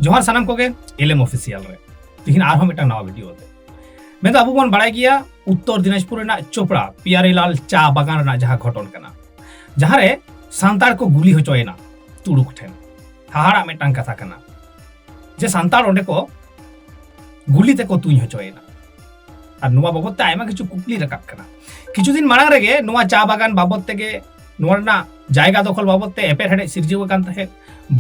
जोहार सानाम Koge LM official रे तिहिन आरहो मिटा नवा वीडियो ते मैं तो अबू बन बड़ाई गया उत्तर दिनाजपुर रेना चोपड़ा पियारीलाल चा बागान रेना जहां घटन कना जहां रे सांतार को गुली होचोयना तुड़ुक ठेन हाहाड़ा मिटांग कथा कना जे सांतार ओंडे को गुली ते को तुई होचोयना और नुवा बाबत ते आयमा किछु कुकली रकाब कना किछु दिन मांग रेगे नुवा चा बागान बाबत तेगे नुवा रेना जायगा दखल बाबत ते एपेर हेडे सिरजिव कान तहे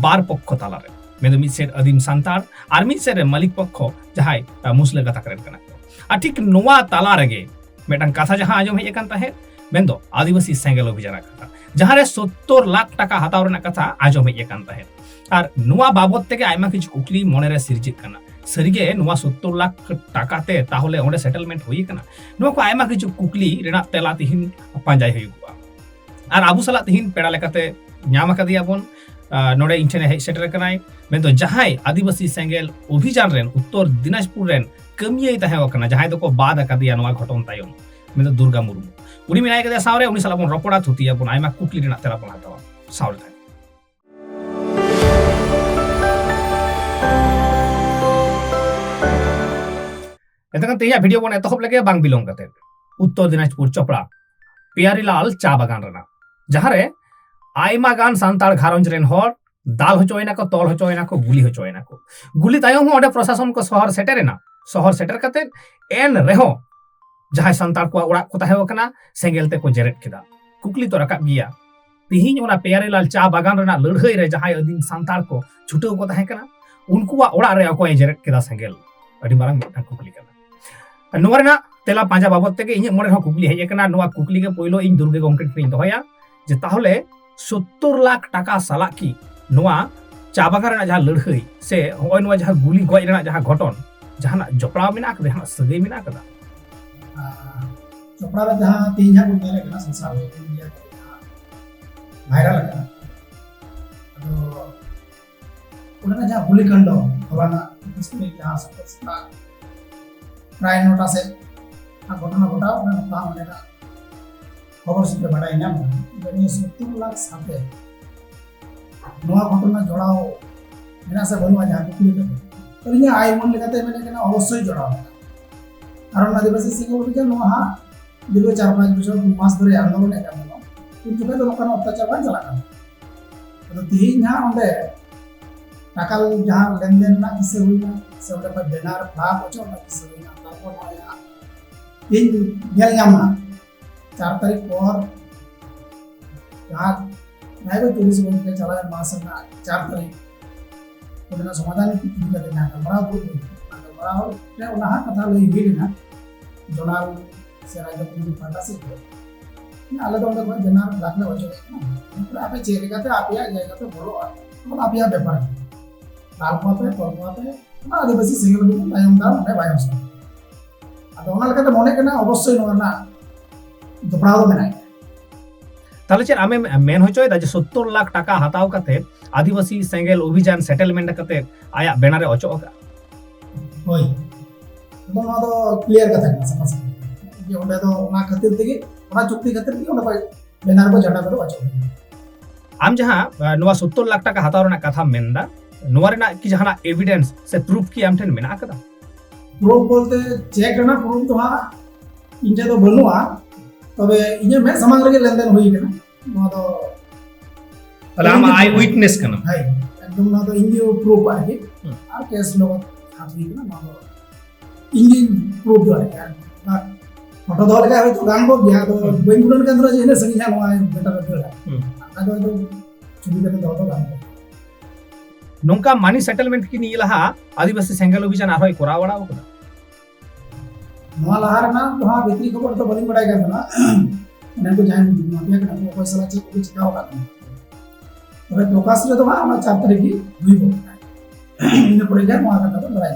बार पक्ष तालारे मेदो मिद सेट आदिम सांतार और मिद सेट मालिक पक्ष जहां मुसले कथा करेन कना आ ठीक नुवा ताला रेगे मेटांग कथा जहां आजम हे कान तहे मेंदो आदिवासी सेंगेल अभियान कथा जहां रे 70 लाख टाका हताव रेना कथा आजम हे कान तहे और नुवा बाबत तेगे आयमा किछु कुकली मोने रे सिरजिक कना सरिगे नुवा 70 लाख टाका ते ताहले ओंडे सेटलमेंट होई कना नुवा को आयमा किछु कुकली रेना तेला तिहिन पांजाय हुइगुआ और आबू सला तिहिन पेड़ा लेकाते ᱧᱟᱢ ᱟᱠᱟᱫᱤᱭᱟ ᱵᱚᱱ नोडे इन ठेने हेज सेटर कनाय मेदो जहाय आदिवासी सेंगेल अभियान रेन उत्तर दिनाजपुर रेन कमियै तहे कना जहाय दको बाद अकादिया नवा घटन तायम मेदो दुर्गा मुर्मू उनी मिनाय कदे सावरे उनी सला बन रपड़ा थुतिया बन आयमा कुकली रेना तेरा बन हतावा सावरे थाय एतकन तेया वीडियो बन एतहब लगे बांग बिलोंग कते उत्तर दिनाजपुर चोपड़ा पियारीलाल चा बागान रेना जहां रे आयमा गान सांतार घारंज रेन हर दाल होचोयना को तोल होचोयना को गुली तायम ओडे प्रशासन को शहर सेटर कते एन रेहो जहां सांतार को ओड़ा को ताहे वकना सेंगेल ते को जेरेट केदा कुकली तो रकाब गिया तिहिन ओना पियारीलाल चा बागान रेना लड़हई रे जहां अदिन सांतार को छुटो को ताहे कना उनकुवा ओड़ा रे अको जेरेट केदा सेंगेल अडी मारंग मिटा कुकली कना नोरेना तेला पांजा बाबत तेगे इन मोरे कुकली हेज कना नोवा कुकली के पहिलो इन दुर्गे गंके टिन दोहया जे ताहले 70 लाख टाका साला की नोआ चा बागान रेना जहां लड़हई से होय नोआ जहां गुली गoj रेना जहां घटन जहां जपड़ा मेना कदे हां सगई मेना कदा चोपड़ा रे जहां तीन जहां गुली रेना संसार मीडिया वायरल का तो उन्होंने जहां गुली कांड हवाना इसमें जहां सपा प्राय नोटा से घटना घटा उन्होंने उन्हें खबर से बढ़ाई ना बनी 70 लाख साथे नवा घटना जोड़ाओ मेना से बनवा जहां कुकली ते तो इने आय मन लेकाते मेने केना अवश्य जोड़ाओ कारण आदिवासी सिंह अभियान नवा दीर्घ 4-5 बछर मास धरे आंदोलन एका मनो उन जुगे तो लोकन अत्याचार बन चला का तो तीन जहां ओंदे टाका जहां लेन देन ना किसे हुईना से ओंदे पर बेनार फ्लैग ओचो ना किसे हुईना तारपर होया तीन गेल जामना 4 तारीख पर जहाँ नायब पुलिस बन के चला मास ना 4 तारीख उन्हें समाधान की देना बड़ा बड़ा ने उना कथा लई गेलिना जोनाल से राज्य पुलिस पाटा से आले तो उनका जनार लागले वजो ना आपे चेक करते आप या जाएगा तो बोलो तो आप या व्यापार लालपाते परपाते ना आदिवासी सिंगल भी तायम दाम ने बायस अदो उना लेकाते मोने केना अवश्य नोना दोपड़ाव मेनाय ताले चेर आमे मेन होचोय दा जे 70 लाख टाका हताव कते आदिवासी सेंगेल अभियान सेटलमेंट कते आया बेनारे ओचो का होय तो ना तो क्लियर कथा सपस जे ओंडे तो ना खातिर तेगे ओना चुक्ति खातिर की ओंडे बेनार को जटा करो ओचो आम जहां नवा 70 लाख टाका हताव रेना कथा मेनदा नवा रेना की जहां एविडेंस से प्रूफ की आम ठेन मेना कदा प्रूफ बोलते चेक रेना प्रूफ तो हां इनजे तो बनुआ तबे इने में समाज रे लेनदेन होई केना नो तो हम आई विटनेस कना हाय एकदम ना तो इंडियो प्रूफ आके आ केस लो हाथी ना नो इंडियन प्रूफ दो यार फोटो दो लगा है तो गांग को गया तो बेंगुलन के अंदर जे ने संख्या नो आए बेटा बेटा आ तो छुबी के दो तो गांग नोंका मानी सेटलमेंट की नी लहा आदिवासी सेंगेल अभियान आरोय कोरा वड़ा ओकदा नवा लहार ना तो हां भीतरी खबर तो बलिंग बड़ाई करना ने को जान माफिया का को पैसा ला चेक कुछ का होगा तबे प्रकाश रे तो हां 4 तारीख की हुई बो इने पड़े जा नवा का तो बड़ाई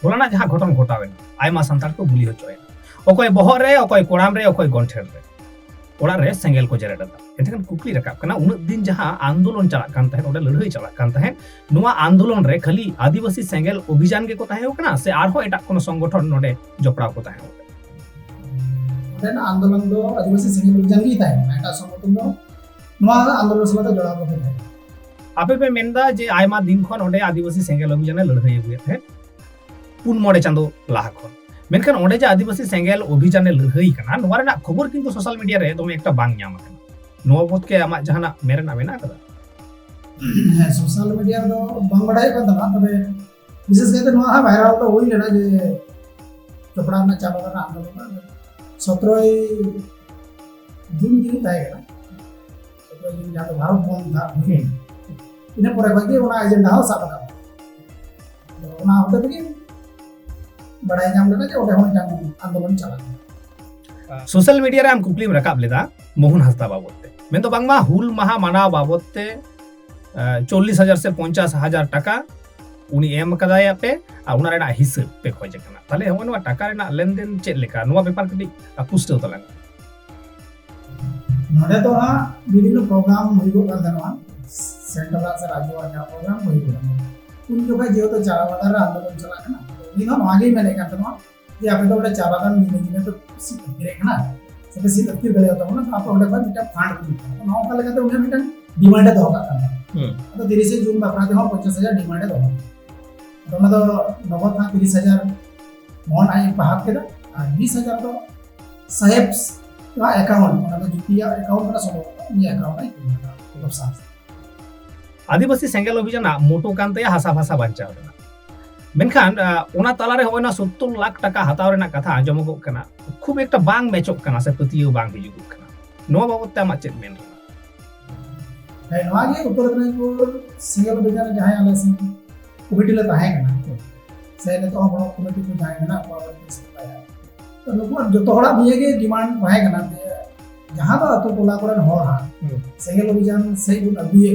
बोलाना जहां घटन घटावे आयमा संतार को गुली होचोय ओकोय बहर रे ओकोय कोड़ाम रे ओकोय गंठेर रे ओड़ा रे सेंगेल को जेरेडा एतकन कुकली रकाब कना उन दिन जहां आंदोलन चला कान तहे ओडे लड़हई चला कान तहे नुवा आंदोलन रे खाली आदिवासी सेंगेल अभियान के को ताहे होकना से आरहो एटा कोनो संगठन नोडे जपड़ा को ताहे होकना देन आंदोलन दो आदिवासी सेंगेल अभियान की ताहे एटा संगठन दो नुवा आंदोलन सलाते जोड़ा को ताहे आपे पे मेनदा जे आयमा दिन खन ओंडे आदिवासी सेंगेल अभियान लड़ाई अगुए थे पुन मोड़े चांदो लाहा खन मेनखान ओंडे जे आदिवासी सेंगेल अभियान लड़ाई कना नोवा रेना खबर किंतु सोशल मीडिया रे दोमे एकटा बांग ᱧᱟᱢ आकना नोवा बोत के आमा जहाना मेरेना मेना कदा सोशल मीडिया दो बांग बड़ाई का दना तबे विशेष करते नोआ हा वायरल तो होई लेना जे चोपड़ा में चाबा करना आंदोलन 17 जून दिन ताय गना 17 जून जहां भारत बंद था इने परे भागे ओना एजेंडा हो साबा ओना होते तकी बड़ाई नाम लेना जे ओडे होन जान आंदोलन चला सोशल मीडिया रे आम कुपलीम रकाब लेदा मोहन हस्ता बाबतते मेन तो बांगमा हुल माहा माना बाबतते 40,000 से 50,000 टाका उनी एम कदाया पे आ उना रेना हिस्सा पे खोज कना ताले हमनवा टाका रेना लेनदेन चेक लेका नोवा पेपर कटी पुष्ट होतला नोडे तो हा विभिन्न प्रोग्राम होइगो kan दनवा सेंट्रल से राज्य वाला प्रोग्राम होइगो उन जो जे तो चारा वाला आंदोलन चला कना इनो आगे मैंने kan दनवा ये आपे तो बड़े चारा kan दिन तो गिरे कना सबे सी तकदीर गले होता ना आप ओडे पर मिटा फांड तो नौ का लगा तो उन्हें मिटा डिमांड दो का तो 30 जून बापरा दे 50,000 डिमांड दो तो ना तो नगद ना 30,000 मोन आई पहाक के 20,000 तो साहेब का अकाउंट ना तो जुपिया अकाउंट ना सब ये अकाउंट आई लपसा आदिवासी सेंगेल अभियान मोटो कांते हासा भाषा बांचा मेनखान ओना तालारे होयना 70 लाख टाका हताव रेना कथा आजमगो कना खूब एकटा बांग मेचोक कना से पतियो बांग हिजुगो कना नो बाबत मा चेक मेन है नवागे उत्तर दिनाजपुर सेंगेल अभियान जहां आले से कमिटी ले ताहे कना से ने तो हम कमिटी को जाए ना तो लोग जो तोड़ा दिए के डिमांड रहे कना जहां तो अतो टोला करन हो हा सेंगेल अभियान से गुण अभिये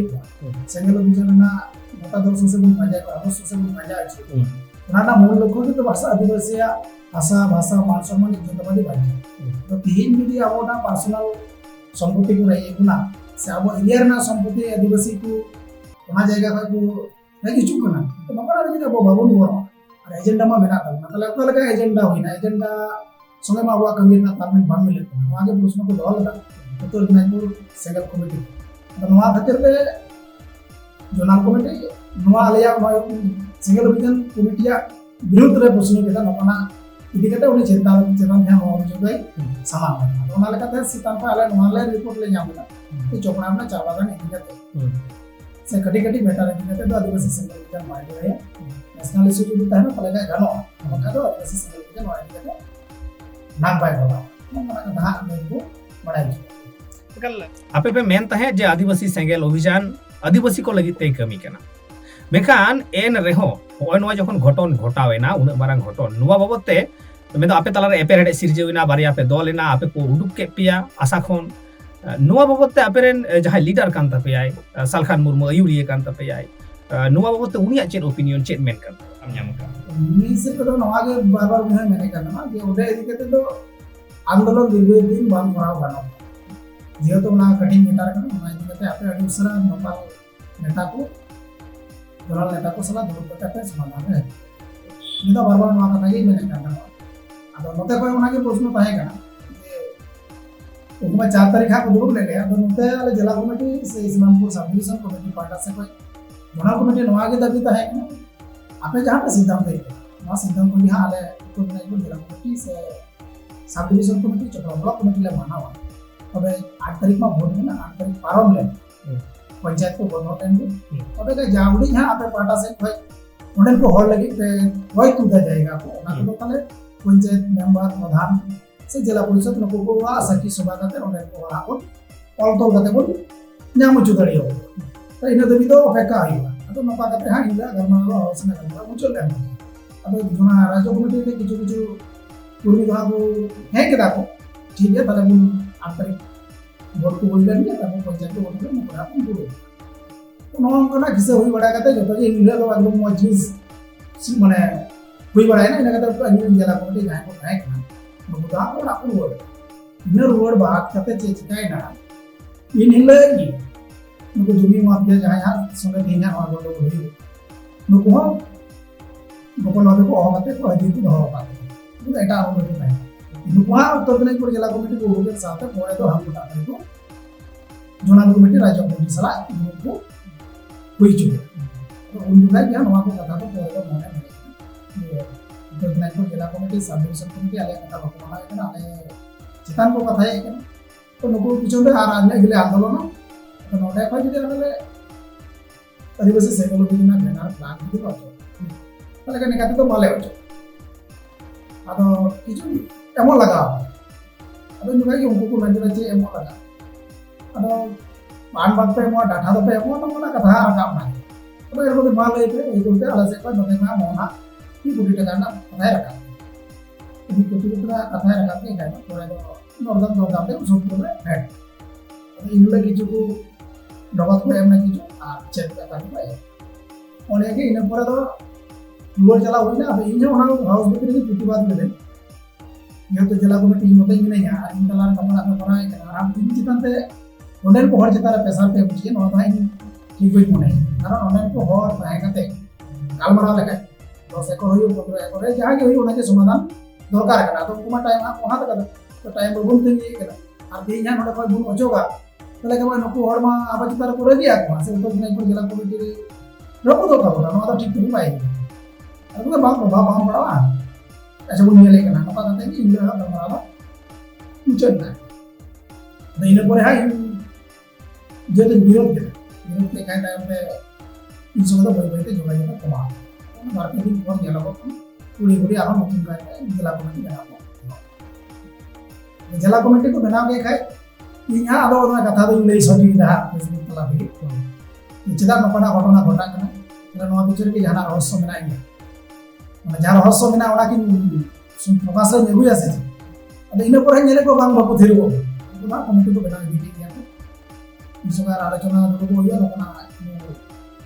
सेंगल अभियान ना मोटा दर्शक से गुण पंजा को अवश्य से गुण पंजा আছে ওনারা মূল লক্ষ্য কিন্তু ভাষা আদিবাসী ভাষা ভাষা মান সম্মান ইজ্জতবাদী বাড়ছে তো তিন যদি আমরা পার্সোনাল সম্পত্তি को रही गुना से अब एरिया ना संपत्ति आदिवासी को ओना जायगा को नहीं चुक करना तो नकरा लगी अब बाबू हुआ और एजेंडा में मेना करना मतलब आपका लगा एजेंडा होइना एजेंडा संगे में हुआ कमी ना तालमेल बांग मिले आगे प्रश्न को दल लगा उत्तर दिनाजपुर सेंगल कमिटी तो नवा खातिर पे जोनाल कमिटी नवा आलिया सेंगल अभियान कमिटिया विरोध रे प्रश्न केदा नकना इदी कते उनी चेतान ध्यान हो जुगाई समान ओना लेकाते सितान पे आले नवा ले रिपोर्ट ले जामला तो चोपड़ा में चावागान इदी कते से कटी कटी बेटा इदी कते तो आदिवासी सेंगल अभियान मारे रहे नेशनल इश्यू जो है ना पलेगा गानो मका तो आदिवासी सेंगल अभियान मारे कते नाम पाए बाबा मना कथा मेरे को बढ़ाई कल आपे पे मेन तहे जे आदिवासी सेंगेल अभियान आदिवासी को लगी ते कमी केना मेखान एन रेहो होय नवा जखन घटन घटावेना उन मारांग घटन नवा बाबते मेन आपे तलारे एपे रेडे सिरजेविना बारिया पे दलेना आपे को उडुक के पिया आशा खन नवा बाबते आपेरेन जहां लीडर कान तपेयाय सालखान मुर्मू अयुरिए कान तपेयाय नवा बाबते उनिया चेन ओपिनियन चेन मेन कान आम ᱧᱟᱢका मी से तो नवा के बार-बार मैंने करना जे ओडे इदी कते तो आंदोलन दीर्घ दिन बांग कराव गानो जेहेतु ना कटिंग नेटा करना ना इदी कते आपे अडी उसरा नेपाल नेता को दोनों नेता को सलाह दूर करते हैं समाधान है निदा बार-बार नवा कथा ही मैंने करना अब नोते कोई उना के प्रश्न ताहे कना उमा 4 तारीख को दूर ले ले अब नोते वाले जिला कमेटी से इस्लामपुर सब डिवीजन कमेटी पार्टा से कोई दोनों कमेटी नवा के दाबी ताहे कना आपने जहां पे सिद्धांत है ना सिद्धांत को यहां आले तो दिनाजपुर जिला कमेटी से sub division committee Chopra block committee ले मानावा अब 8 तारीख में वोट है ना 8 तारीख पारम ले पंचायत को वोट होते अब के जावड़ी यहां आपे पार्टा से कोई उन्हें को हॉल लगी पे कोई तुदा जाएगा को ना तो तले पंचायत मेंबर प्रधान से जिला परिषद लोगों को वा सखी सभा करते उन्हें को वा को ऑल तो करते बोल न्याम चुदड़ी हो तो इन दबी तो फेका आईवा तो नपा करते हां हिला गरमा उसने करना मुझे ले अब जोना राज्य कमेटी के किछु पूर्वी भाग है के दाको ठीक है तले बोल आंतरिक वोट को बोल लेंगे तब पंचायत को वोट में पूरा अपन बोलो तो नोन को ना किसे हुई बड़ा कहते जो तो ये इंडिया तो एकदम मौजूद माने हुई बड़ा है ना इनका तो अन्य जिला कमेटी जाए को है ना बुदा और अपन वोट इनर वोट बात करते चिकाई ना इन हिलेगी नुको जुमी माफिया जहां यहां संगे देना और बोलो हुई नुको नुको नबे को होते को अधिक हो पाते तो एटा हो गए है नुको उत्तर दिनाजपुर जिला कमेटी को होके साथ पड़े तो हम बताते को जोनाल कमेटी राज्य कमेटी सला नुको हुई चुके उन जुगाई क्या नवा को कथा तो पोरे को मोने ये उत्तर दिनाजपुर जिला कमेटी सब डिवीजन कमेटी आले कथा को माना है आले चितान को कथा है तो नुकु पिछोंडे आर आने गिले आंदोलन तो नोडे को जुदे आले आदिवासी सेगल बिना बेनार प्लान भी बाचो তাহলে কেন কাতে তো ভালো হচ্ছে আদো কিছু এমন লাগা আদো নুকাই কি উনকু মেন্টে আছে এমন লাগা আদো মান বাদ পে মো ডাটা দপে এমন না কথা আর কাম নাই তো এর মধ্যে ভালো হইছে এই বলতে আলাসে কয় নতে না মোনা কি কোটি টাকা না কোথায় রাখা এই কোটি টাকা কোথায় রাখা কে খায় পরে তো নরদাম দরদাম দে সব করে হ্যাঁ এইগুলো কিছু ডবাত করে এমন কিছু আর চেক টাকা পায় অনেকে ইনা পরে তো luar jala wina abe injo ona haus betul ni प्रतिवाद में ये तो जिला कमेटी मोटे ही नहीं है इन तलार कमरा में बना है आप इन चितन ते ऑनलाइन को हर चितार पैसा पे पूछिए नो भाई ठीक कोई मोने कारण ऑनलाइन को हर पाए कते गालमरा लगे तो से को होयो पत्र करे जहां के होयो ओना के समाधान दरकार करा तो कुमा टाइम वहां तक तो टाइम बबुन ते ये करा और दे यहां नोडे कोई बुन अचोगा तो लगे मैं नको हर मा आबा चितार को रे दिया को से तो दिनाजपुर जिला कमेटी रे रखो तो था नो तो ठीक नहीं पाए aku kan bang perawan aja pun nyele kana apa kata ini indah apa apa hujan kan nah ini boleh hai jadi biar kita kaya apa ini semua baik-baik itu juga kita koma marketing buat jalan apa puri apa mungkin kaya jalan komite apa jalan komite itu benar kayak kayak ini ada orang kata itu lagi sorry dah Facebook telah begitu ini cerita apa ঘটনা kana karena nuan bicara ke jalan harus semena ini মানে যার রহস্য মিনা ওরা কি প্রকাশে নেবই আছে আদে ইনে পরে নেলে কো বাং বাপু থিরব তোমার কমিটি তো বেনা দিতে দিয়া বিশ্বকার আলোচনা করব হইয়া লোকনা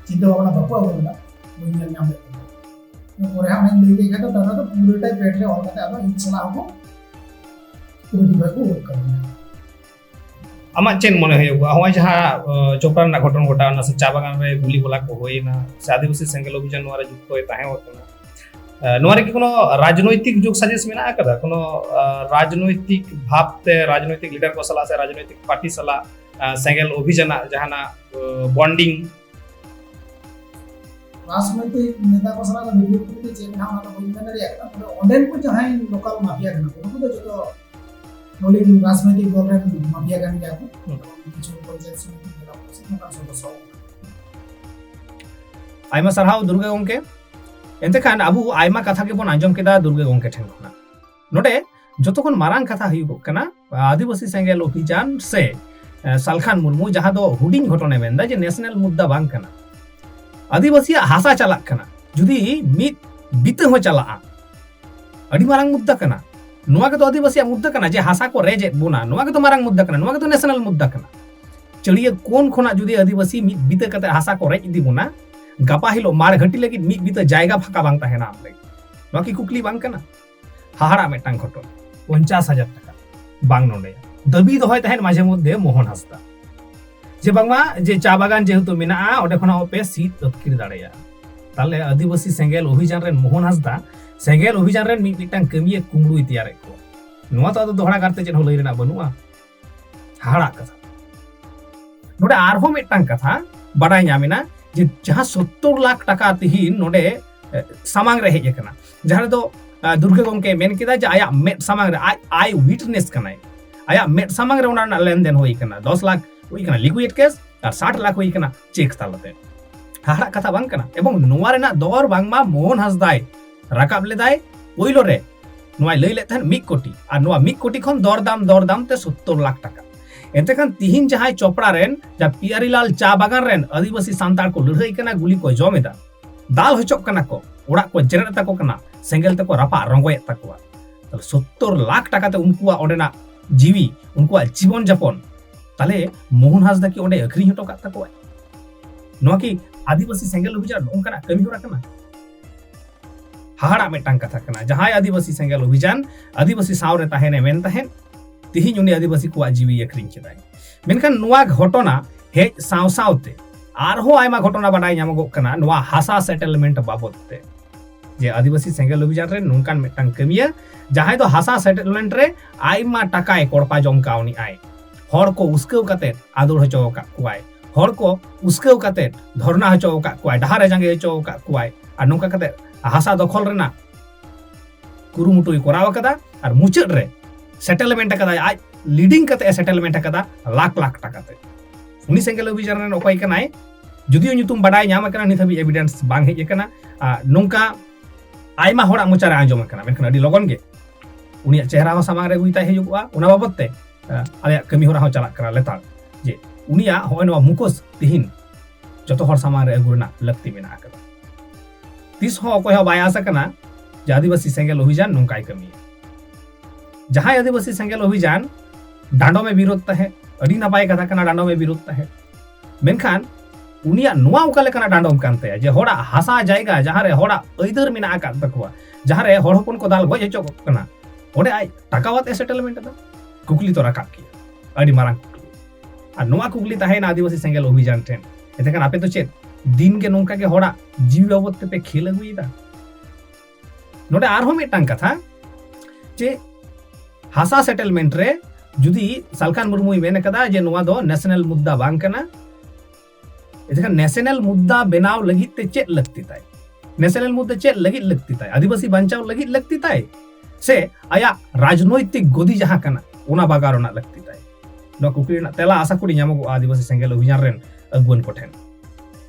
চিন্তা ভাবনা বাপু আগলা বইয়া নাম পরে আমি লইতে গেটা তারা তো পুরোটাই পেটে অলকাতে আবার ইনশাআল্লাহ হবো কমিটি ভাইকো ওয়ার্ক করবে आमा चेन मने हुआ हवा जहाँ चोपड़ा ना घटन घटा ना से चा बागान में गुली गोला को होई ना से आदिवासी सेंगेल अभियान नोरा जुग को ताहे होतना नोरे की कोनो राजनैतिक जुग सजेस में ना कदा कोनो राजनैतिक भावते राजनैतिक लीडर को सलाह से राजनैतिक पार्टी सलाह सेंगेल अभियान जहाना बॉन्डिंग राजनैतिक नेता को सलाह वीडियो को चेक ना ना तो बइन रे एकटा तो ऑनलाइन को जहां लोकल माफिया कना उनको तो जो नोली राजनैतिक गवर्नमेंट माफिया कन गया কিছু পঞ্চায়েত সমিতি জেলা পরিষদ না সদস্য आयमा सरहाव दुर्गा गंके एंते खान अबु आयमा कथा के बन आंजम केदा दुर्गा गंके ठेन खना नोडे जतोखन मारांग कथा हुई कना आदिवासी सेंगेल अभियान से सालखान मुर्मू जहां दो हुडिंग घटने मेंदा जे नेशनल मुद्दा बांग कना आदिवासी हासा चला कना जुदी मित बिते हो चला अडी मारांग मुद्दा कना नुआ के तो आदिवासी मुद्दा कना जे हासा को रेजे बुना नुआ के तो मारांग मुद्दा कना नुआ के तो नेशनल मुद्दा कना चलिए कोन खोना जुदी आदिवासी मित बिते कते हासा को रेज दी बुना गापा हिलो मार घटी लगी मित बिते जायगा फाका बांग ताहेना आपले नुआ की कुकली बांग कना हाहाड़ा मेटांग घटन 50,000 टाका बांग नोडे दबी दहय ताहेन माझे मध्य मोहन हंसदा जे बांगमा जे चा बागान जेहेतु मेना ओडे खना पे सीट अतकिर दाड़ेया ताले आदिवासी सेंगेल अभियान रेन मोहन हंसदा सेंगेल अभियान रेन मिटांग कमिये कुमड़ू तैयार को नुआ तो दोहरा करते चेन होलई रेना बनुआ हाड़ा कथा नोडे आरहो मेटांग कथा बडाय ᱧᱟᱢᱮᱱᱟ जे जहां 70 लाख टाका तिहिन नोडे सामांग रे हेज कना जहां दो दुर्गा गंके मेन केदा जे आया मेट सामांग रे आई विटनेस कनाय आया मेट सामांग रे ओना लेनदेन होई कना 10 लाख होई कना लिक्विड कैश और 60 लाख होई कना चेक तालते हाड़ा कथा बांग कना एवं नोवा रेना दर बांगमा मोहन हंसदाय राकाब लेदाय ओइलो रे नोवा लई ले थन 1 कोटी और नोवा 1 कोटी खन दरदाम ते 70 लाख टाका एते खान तिहिन जहां चोपड़ा रेन जा पियारीलाल चा बागान रेन आदिवासी सांतार को लड़ाई कना गुली को जमेदा दाल हचक कना को ओड़ा को जेरेट ताको कना सेंगेल तको रापा रंगोय ताको तले 70 लाख टाका ते उनकुआ ओडेना जीवी उनकुआ जीवन जापन ताले मोहन हंसदा की ओडे अखरी हटो का ताको नोआ की आदिवासी सेंगेल अभियान ओंकना कमी होरा कना हाहाड़ा मेटांग कथा कना जहां आदिवासी सेंगेल अभियान आदिवासी सावरे ताहेने मेन ताहेन तिहिन उनी आदिवासी को जीवी अखरिंग केदाय मेनखान नुआ घटना हेज साव सावते आरहो आयमा घटना बाडाय ᱧᱟᱢᱚᱜ कना नुआ हासा सेटलमेंट बाबतते जे आदिवासी सेंगेल अभियान रे नोंकान मेटांग कमिया जहां दो हासा सेटलमेंट रे आयमा टाकाय कोड़पा जंकावनी आय हर को उस्केव कते आदुर हचो का कुआय हर को उस्काव काते धरना हचो का कोई डहारे जांगे हचो का कोई और नोंका काते हासा दखल रेना कुरुमुटुई कराव कदा और मुचाद रे सेटलमेंट कदा आज लीडिंग कते सेटलमेंट कदा लाख लाख टाका ते उनी सेंगेल अभियान रेन ओकय कनाय जुदियो ᱧᱩᱛᱩᱢ ᱵᱟᱰᱟᱭ ᱧᱟᱢ ᱟᱠᱟᱱᱟ ᱱᱤᱛ ᱦᱟᱹᱵᱤᱡ ᱮᱵᱤᱰᱮন্স ᱵᱟᱝ ᱦᱮᱡ ᱟᱠᱟᱱᱟ ᱱᱚᱝᱠᱟ ᱟᱭᱢᱟ ᱦᱚᱲᱟᱜ ᱢᱚᱪᱟᱨᱮ ᱟᱸᱡᱚᱢ ᱟᱠᱟᱱᱟ ᱢᱮᱱᱠᱷᱟᱱ ᱟᱹᱰᱤ ᱞᱚᱜᱚᱱ ᱜᱮ ᱩᱱᱤᱭᱟᱜ ᱪᱮᱦᱨᱟ ᱦᱚᱸ ᱥᱟᱢᱟᱝ ᱨᱮ ᱦᱩᱭ ᱛᱟᱭ ᱦᱤᱡᱩᱜᱼᱟ ᱚᱱᱟ ᱵᱟᱵᱚᱫ ᱛᱮ ᱟᱞᱮᱭᱟᱜ ᱠᱟᱹᱢᱤ ᱦᱚᱨᱟ ᱦᱚᱸ ᱪᱟᱞᱟᱜ ᱠᱟᱱᱟ ᱞᱮᱛᱟᱲ ᱡᱮ ᱩᱱᱤᱭᱟᱜ ᱦᱚᱸᱜᱼᱚᱭ ᱱᱚᱣᱟ ᱢᱩᱠᱚᱥ ᱛᱤᱦᱤᱧ ᱡᱚᱛᱚ ᱦᱚᱲ ᱥᱟᱢᱟᱝ ᱨᱮ ᱟᱹᱜᱩ ᱨᱮᱱᱟᱜ ᱞᱟᱹᱠᱛᱤ ᱢᱮᱱᱟᱜ ᱟᱠᱟᱫᱟ ᱛᱤᱥ ᱦᱚᱸ ᱚᱠᱚᱭ ᱦᱚᱸ ᱵᱟᱭ ᱟᱥ ᱟᱠᱟᱱᱟ ᱡᱮ ᱟᱹᱫᱤᱵᱟᱹᱥᱤ ᱥᱮᱸᱜᱮᱞ ᱚভিযান ᱱᱚᱝᱠᱟᱭ ᱠᱟᱹᱢᱤᱭᱟ ᱡᱟᱦᱟᱸᱭ ᱟᱹᱫᱤᱵᱟᱹᱥᱤ ᱥᱮᱸᱜᱮᱞ ᱚভিযান ᱰᱟᱸᱰᱚᱢᱮ ᱵᱤᱨᱳধ ᱛᱟᱦᱮᱸ ᱟᱹᱰᱤ ᱱᱟᱯᱟᱭ ᱠᱟᱛᱷᱟ ᱠᱟᱱᱟ ᱰᱟᱸᱰᱚᱢᱮ ᱵᱤᱨᱳধ ᱛᱟᱦᱮᱸ ᱢᱮᱱᱠᱷᱟन उनिया नुआ उका लेकना डांडोम कानते जे होड़ा हासा जायगा जहां रे होड़ा अइदर मेना आका तकवा जहां रे होड़ हपन को दाल गज हचो कना ओडे आय टाकावत सेटलमेंट दा कुकली तो राका किया अडी मारांग कुकली आ नुआ कुकली ताहेन आदिवासी सेंगेल अभियान ठेन एतेखान आपे तो चेत दिन के नोंका के होड़ा जीव बाबत पे खेल अगुईदा नोडे आरहो मिटांग कथा जे हासा सेटलमेंट रे जुदी सालखान मुर्मुई मेन कदा जे नुआ दो नेशनल मुद्दा बांग कना एतेखान नेशनल मुद्दा बनाव लगित ते चेत लगती ताय नेशनल मुद्दा चेत लगित लगती ताय आदिवासी बांचाव लगित लगती ताय से आया राजनैतिक गदी जहां कना ओना बागारोना लगती ताय नो कुकली ना तेला आशा कुडी ᱧᱟᱢᱚᱜ आदिवासी सेंगेल अभियान रेन अगुवन कोठेन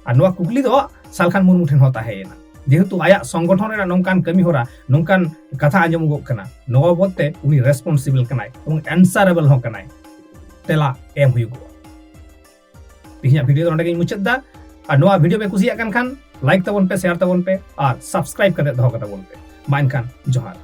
आ नो कुकली दो सालखान मुर्मु ठेन होता है ना जेहेतु आया संगठन रेना नोंकान कमी होरा नोंकान कथा आंजमगो कना नो बते उनी रेस्पोंसिबल कनाय और एंसरेबल हो कनाय तेला एम हुयुगो तिहिया वीडियो तो नोंडे मुचाद दा और नोआ वीडियो पे कुसिया खान लाइक तबन पे शेयर तबन पे और सब्सक्राइब करते दहो कतबन पे मा एनखान जोहार।